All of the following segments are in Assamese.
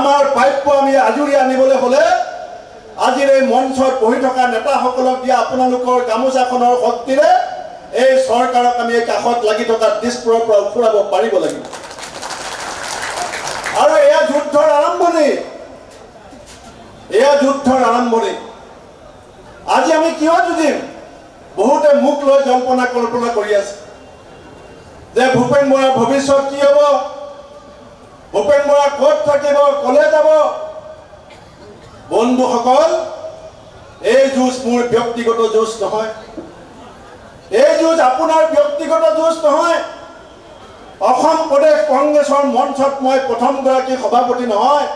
আমাৰ প্ৰাপ্য আমি আজুৰি আনিবলৈ হ'লে আজিৰ এই মঞ্চত বহি থকা নেতাসকলক দিয়া আপোনালোকৰ গামোচাখনৰ শক্তিৰে এই চৰকাৰক আমি এই কাষত লাগি থকা দিশবোৰৰ পৰা উফৰাব পাৰিব লাগিব। আৰু এয়া যুদ্ধৰ আৰম্ভণি, এয়া যুদ্ধৰ আৰম্ভণি। আজি আমি কিয় যুঁজিম? বহুতে মুখ লৈ জল্পনা কল্পনা কৰি আছে যে ভূপেন বৰাৰ ভৱিষ্যত কি হ'ব, ভূপেন বৰা ক'ত থাকিব, ক'লে যাব। বন্ধুসকল, এই যুঁজ মোৰ ব্যক্তিগত যুঁজ নহয়, এই যুঁজ আপোনাৰ ব্যক্তিগত যুঁজ নহয়। অসম প্ৰদেশ কংগ্ৰেছৰ মঞ্চত মই প্ৰথমগৰাকী সভাপতি নহয়।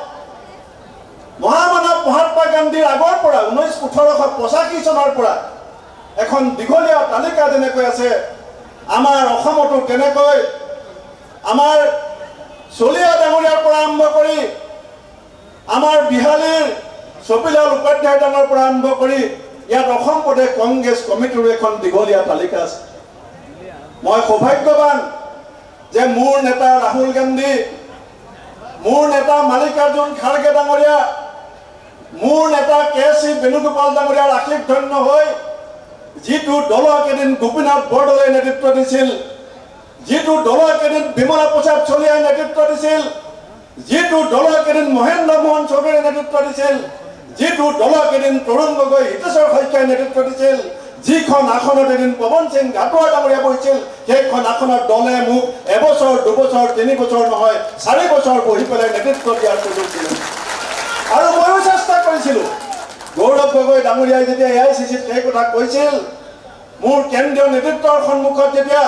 মহামানৱ মহাত্মা গান্ধীৰ আগৰ পৰা 1885 চনৰ পৰা এখন দীঘলীয়া তালিকা যেনেকৈ আছে, আমাৰ অসমতো তেনেকৈ আমাৰ চলিয়া ডাঙৰীয়াৰ পৰা আৰম্ভ কৰি আমাৰ বিহালীৰ ছবিলাল উপাধ্যায় ডাঙৰ পৰা আৰম্ভ কৰি ইয়াত অসম প্ৰদেশ কংগ্ৰেছ কমিটিৰ এখন দীঘলীয়া তালিকা আছে। মই সৌভাগ্যৱান যে মোৰ নেতা ৰাহুল গান্ধী, মোৰ নেতা মাল্লিকাৰ্জুন খাৰ্গে ডাঙৰীয়া, মোৰ নেতা কে.চি. বেণুগোপাল ডাঙৰীয়াৰ আশীষ ধন্য হৈ যিটো দলক এদিন গোপীনাথ বৰদলৈয়ে নেতৃত্ব দিছিল, যিটো দলক এদিন বিমলা প্ৰসাদ চলিহাই নেতৃত্ব দিছিল, যিটো দলক এদিন মহেন্দ্ৰ মোহন চৌধুৰীয়ে নেতৃত্ব দিছিল, যিটো দলক এদিন তৰুণ গগৈ, হিতেশ্বৰ শইকীয়াই নেতৃত্ব দিছিল, যিখন আসনত এদিন পৱন সিং ঘাটোৱাৰ ডাঙৰীয়া বহিছিল, সেইখন আসনত দলে মোক এবছৰ, দুবছৰ, 3 বছৰ নহয় 4 বছৰ বহি পেলাই নেতৃত্ব দিয়াৰ সুযোগ দিলে। আৰু ময়ো চেষ্টা কৰিছিলোঁ। গৌৰৱ গগৈ ডাঙৰীয়াই যেতিয়া AICCত সেই কথা কৈছিল, মোৰ কেন্দ্ৰীয় নেতৃত্বৰ সন্মুখত যেতিয়া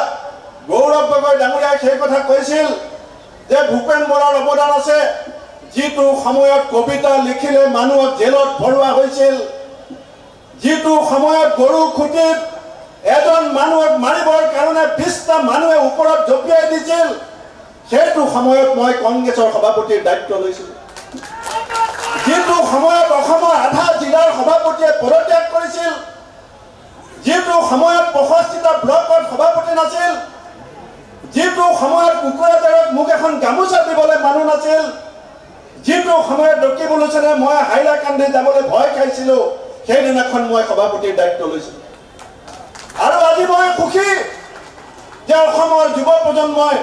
গৌৰৱ গগৈ ডাঙৰীয়াই সেই কথা কৈছিল যে ভূপেন বৰাৰ অৱদান আছে, যিটো সময়ত কবিতা লিখিলে মানুহক জেলত ভৰোৱা হৈছিল, যিটো সময়ত গৰু খুঁটিত এজন মানুহক মাৰিবৰ কাৰণে 20টা মানুহে ওপৰত জঁপিয়াই দিছিল, সেইটো সময়ত মই কংগ্ৰেছৰ সভাপতিৰ দায়িত্ব লৈছিলোঁ। যিটো সময়ত অসমৰ আধা জিলাৰ সভাপতিয়ে পদত্যাগ কৰিছিল, যিটো সময়ত 65টা ব্লকত সভাপতি নাছিল, যিটো সময়ত কুকুৰাজাৰত মোক এখন গামোচা দিবলৈ মানুহ নাছিল, যিটো সময়ত ৰকিবুল হুছেইনে মই হাইলাকান্দি যাবলৈ ভয় খাইছিলোঁ, সেইদিনাখন মই সভাপতিৰ দায়িত্ব লৈছিলোঁ। আৰু আজি মই সুখী যে অসমৰ যুৱ প্ৰজন্মই,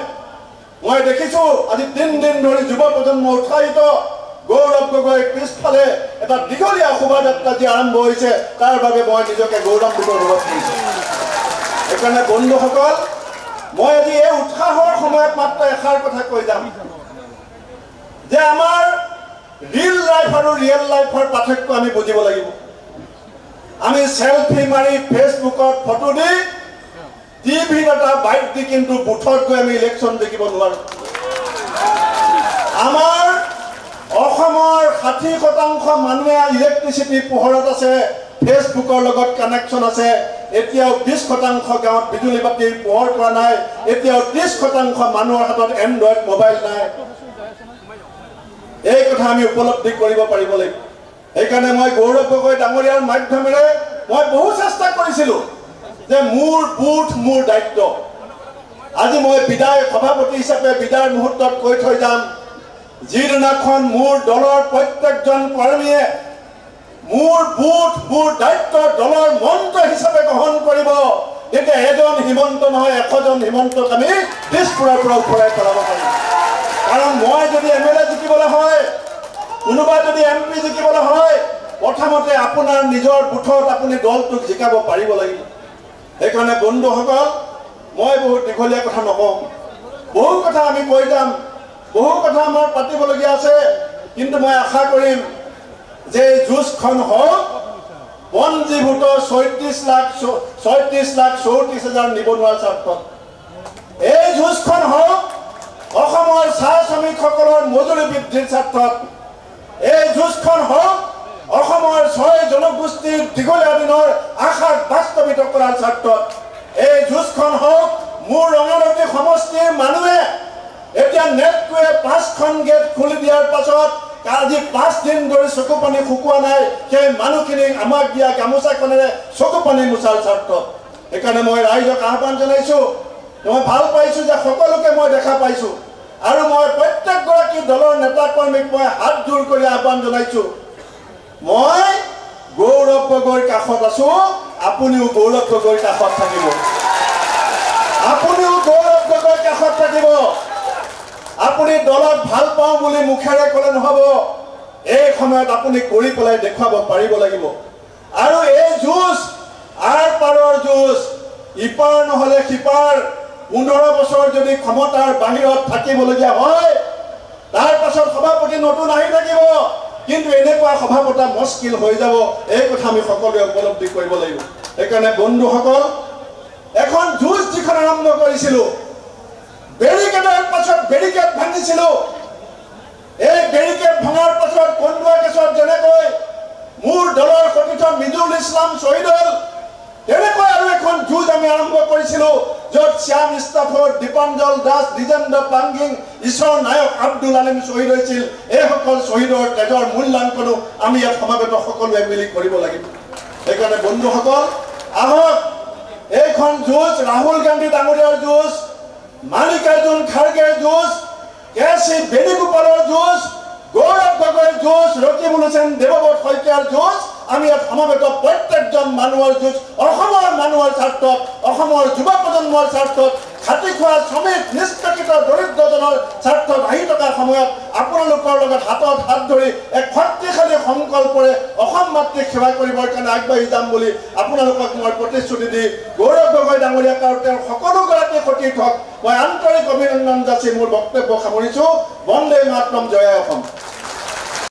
মই দেখিছোঁ আজি 3 দিন ধৰি যুৱ প্ৰজন্ম উৎসাহিত। গৌৰৱ গগৈ পিছফালে এটা দীঘলীয়া শোভাযাত্ৰা যি আৰম্ভ হৈছে, তাৰ বাবে মই নিজকে গৌৰৱান্বিত অনুভৱ কৰিছোঁ। সেইকাৰণে বন্ধুসকল, মই আজি এই উৎসাহৰ সময়ত মাত্ৰ এষাৰ কথা কৈ যাম যে আমাৰ ৰিয়েল লাইফ আৰু ৰিয়েল লাইফৰ পাৰ্থক্য আমি বুজিব লাগিব। আমি সেলফি মাৰি ফেচবুকত ফটো দি টিভিত এটা বাইক দি কিন্তু বুথত গৈ আমি ইলেকশ্যন দেখিব নোৱাৰোঁ। আমাৰ অসমৰ 60% মানুহে ইলেক্ট্ৰিচিটি পোহৰত আছে, ফেচবুকৰ লগত কানেকশ্যন আছে। এতিয়াও 20% গাঁৱত বিজুলী বাতিৰ পোহৰ পৰা নাই। এতিয়াও 30% মানুহৰ হাতত এণ্ড্ৰইড মোবাইল নাই। এই কথা আমি উপলব্ধি কৰিব পাৰিব লাগিব। সেইকাৰণে মই গৌৰৱ গগৈ ডাঙৰীয়াৰ মাধ্যমেৰে মই বহু চেষ্টা কৰিছিলোঁ যে মোৰ বুথ মোৰ দায়িত্ব। আজি মই বিদায় সভাপতি হিচাপে বিদায়ৰ মুহূৰ্তত কৈ থৈ যাম, যিদিনাখন মোৰ দলৰ প্ৰত্যেকজন কৰ্মীয়ে মোৰ বুথ মোৰ দায়িত্ব দলৰ মন্ত্ৰ হিচাপে গ্ৰহণ কৰিব, তেতিয়া এজন হিমন্ত নহয় 100জন হিমন্তক আমি দিছপুৰৰ পৰা উফৰাই পেলাব পাৰিম। কাৰণ মই যদি MLA জিকিবলৈ হয়, কোনোবা যদি MP জিকিবলৈ হয়, প্ৰথমতে আপোনাৰ নিজৰ বুথত আপুনি দলটোক জিকাব পাৰিব লাগিব। সেইকাৰণে বন্ধুসকল, মই বহুত দীঘলীয়া কথা নকওঁ, বহু কথা আমি কৈ যাম, বহু কথা আমাৰ পাতিবলগীয়া আছে। কিন্তু মই আশা কৰিম যে যুঁজখন হওক পঞ্জীভূত 36,34,000 নিবনুৱাৰ স্বাৰ্থত। এই যুঁজখন হওক অসমৰ চাহ শ্ৰমিকসকলৰ মজুৰি বৃদ্ধিৰ স্বাৰ্থত। এই যুঁজখন হওক অসমৰ 6 জনগোষ্ঠীৰ দীঘলীয়া দিনৰ আশাক বাস্তৱিত কৰাৰ স্বাৰ্থত। এই যুঁজখন হওক মোৰ ৰঙানদী সমষ্টিৰ মানুহে এতিয়া নেটটোৱে 5খন গেট খুলি দিয়াৰ পাছত আজি 5 দিন ধৰি চকু পানী শুকোৱা নাই, সেই মানুহখিনিক আমাক দিয়া গামোচাখনেৰে চকু পানী মোচাৰ স্বাৰ্থত। সেইকাৰণে মই ৰাইজক আহ্বান জনাইছোঁ। মই ভাল পাইছোঁ যে সকলোকে মই দেখা পাইছোঁ। আৰু মই প্ৰত্যেকগৰাকী দলৰ নেতা কৰ্মীক মই হাত জোৰ কৰি আহ্বান জনাইছোঁ মই গৌৰৱ গগৈৰ কাষত আছো আপুনিও গৌৰৱ গগৈৰ কাষত থাকিব আপুনিও গৌৰৱ গগৈৰ কাষত থাকিব আপুনি দলক ভাল পাওঁ বুলি মুখেৰে ক'লে নহ'ব এই সময়ত আপুনি কৰি পেলাই দেখুৱাব পাৰিব লাগিব আৰু এই যুঁজ আৰ পাৰৰ যুঁজ ইপাৰ নহ'লে সিপাৰ 15 বছৰ যদি ক্ষমতাৰ বাহিৰত থাকিবলগীয়া হয় তাৰ পাছত সভাপতি নতুন আহি থাকিব কিন্তু এনেকুৱা সভা পতা মুস্কিল হৈ যাব এই কথা আমি সকলোৱে উপলব্ধি কৰিব লাগিব সেইকাৰণে বন্ধুসকল এখন যুঁজ যিখন আৰম্ভ কৰিছিলোঁ বেৰিকেডৰ পাছত বেৰিকেড ভাঙিছিলোঁ এই বেৰিকেড ভঙাৰ পাছত কন্দুৱা কেছত যেনেকৈ মোৰ দলৰ সতীৰ্থ মিজুল ইছলাম শ্বহীদ হ'ল তেনেকৈ আৰু এখন যুঁজ আমি আৰম্ভ কৰিছিলোঁ য'ত শ্যাম ইস্তাফৰ দীপাঞ্জল দাস দ্বিজেন্দ্ৰ পাংগিং ঈশ্বৰ নায়ক আব্দুল আলিম শ্বহীদ হৈছিল এইসকল শ্বহীদৰ তেজৰ মূল্যাংকনো আমি ইয়াত সমাবেত সকলোৱে মিলি কৰিব লাগিব সেইকাৰণে বন্ধুসকল আহক এইখন যুঁজ ৰাহুল গান্ধী ডাঙৰীয়াৰ যুঁজ মাল্লিকাৰ্জুন খাৰ্গেৰ যুঁজ কেচি বেণুগোপালৰ যুঁজ গৌৰৱ গগৈৰ যুঁজ ৰকিবুল হুছেইন দেৱব্ৰত শইকীয়াৰ যুঁজ আমি ইয়াত সমাবেত প্ৰত্যেকজন মানুহৰ যুঁজ অসমৰ মানুহৰ স্বাৰ্থত অসমৰ যুৱ প্ৰজন্মৰ স্বাৰ্থত খাটি খোৱা শ্ৰমিক নিষ্পেষিত দৰিদ্ৰজনৰ স্বাৰ্থত আহি থকা সময়ত আপোনালোকৰ লগত হাতত হাত ধৰি এক শক্তিশালী সংকল্পৰে অসম মাতৃক সেৱা কৰিবৰ কাৰণে আগবাঢ়ি যাম বুলি আপোনালোকক মই প্ৰতিশ্ৰুতি দি গৌৰৱ গগৈ ডাঙৰীয়াক আৰু তেওঁৰ সকলোগৰাকী সতীৰ্থক মই আন্তৰিক অভিনন্দন যাচি মোৰ বক্তব্য সামৰিছোঁ বন্দে মাতৰম জয় অসম